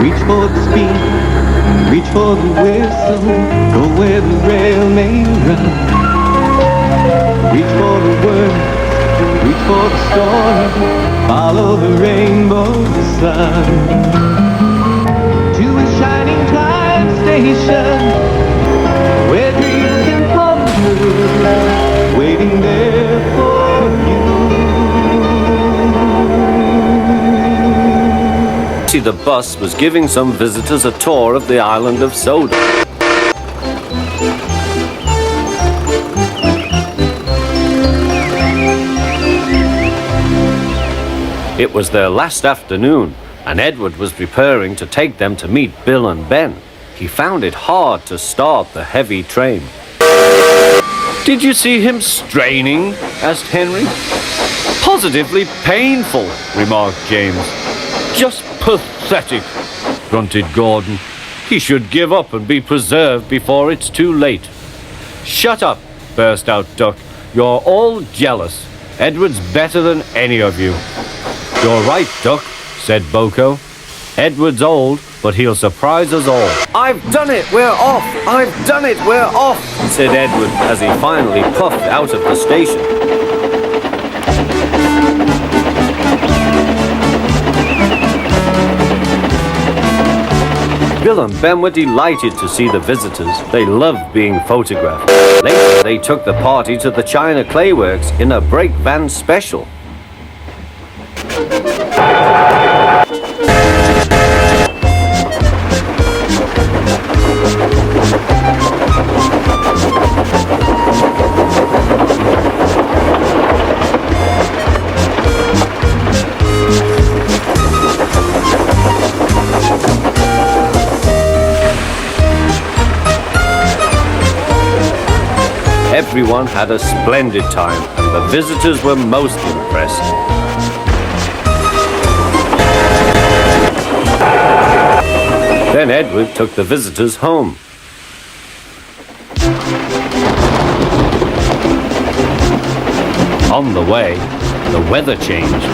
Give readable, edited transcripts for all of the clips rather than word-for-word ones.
Reach for the speed, reach for the whistle, go where the rail may run. Reach for the words, reach for the story, follow the rainbow sun. To a shining time station, where dreams can come true, waiting there for you. The bus was giving some visitors a tour of the island of Soda. It was their last afternoon, and Edward was preparing to take them to meet Bill and Ben. He found it hard to start the heavy train. "Did you see him straining?" asked Henry. "Positively painful," remarked James. "Just pathetic," grunted Gordon. "He should give up and be preserved before it's too late." "Shut up," burst out Duck. "You're all jealous. Edward's better than any of you." "You're right, Duck," said Boko. "Edward's old, but he'll surprise us all." "I've done it, we're off! I've done it, we're off!" said Edward as he finally puffed out of the station. Bill and Ben were delighted to see the visitors. They loved being photographed. Later, they took the party to the China Clay Works in a brake van special. Everyone had a splendid time, and the visitors were most impressed. Then Edward took the visitors home. On the way, the weather changed.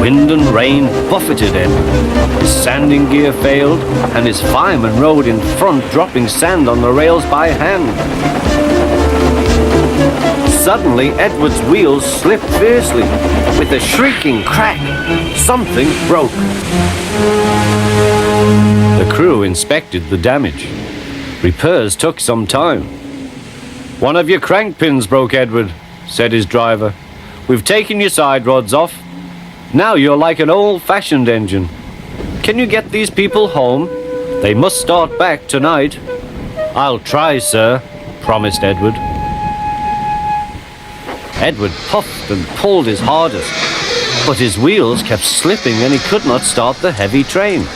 Wind and rain buffeted Edward. His sanding gear failed, and his fireman rode in front, dropping sand on the rails by hand. Suddenly, Edward's wheels slipped fiercely. With a shrieking crack, something broke. The crew inspected the damage. Repairs took some time. "One of your crank pins broke, Edward," said his driver. "We've taken your side rods off. Now you're like an old-fashioned engine. Can you get these people home? They must start back tonight." "I'll try, sir," promised Edward. Edward puffed and pulled his hardest, but his wheels kept slipping and he could not start the heavy train.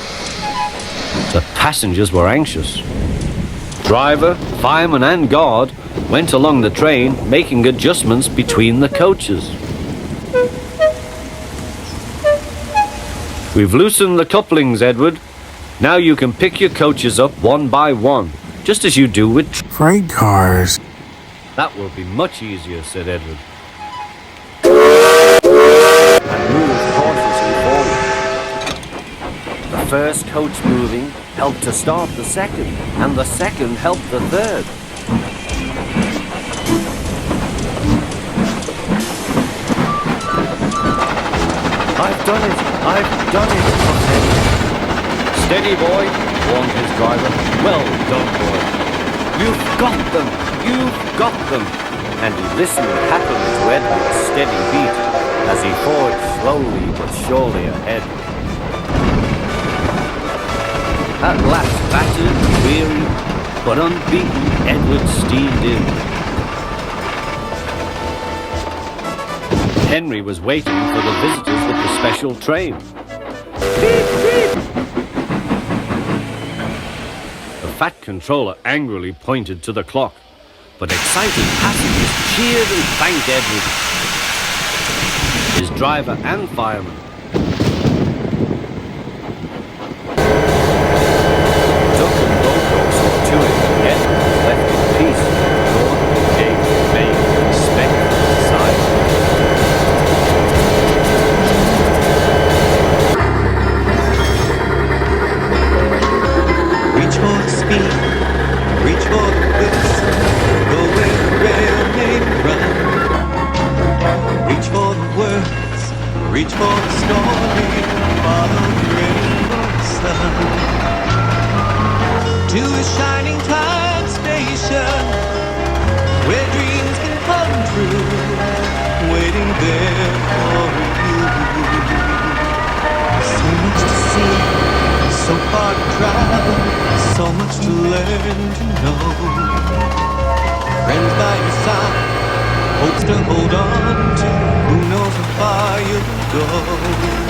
The passengers were anxious. Driver, fireman and guard went along the train, making adjustments between the coaches. "We've loosened the couplings, Edward. Now you can pick your coaches up one by one, just as you do with freight cars." "That will be much easier," said Edward. And moved cautiously forward. The first coach moving helped to start the second, and the second helped the third. "I've done it! I've done it!" "Steady, boy," warned his driver. "Well done, boy. You've got them! You've got them!" And he listened happily to Edward's steady beat as he forged slowly but surely ahead. At last, battered, weary, but unbeaten, Edward steamed in. Henry was waiting for the visitors with the special train. Beep, beep. The fat controller angrily pointed to the clock, but excited passengers cheered and thanked Edward. His driver and fireman. Duck and Boko saw to it that Edward was left in peace. Gordon gave vague respect to the side. morning, follow the rainbow sun to a shining time station where dreams can come true, waiting there for you. So much to see, so far to travel, so much to learn to know. Friends by your side, hopes to hold on to, who knows how far you'll go.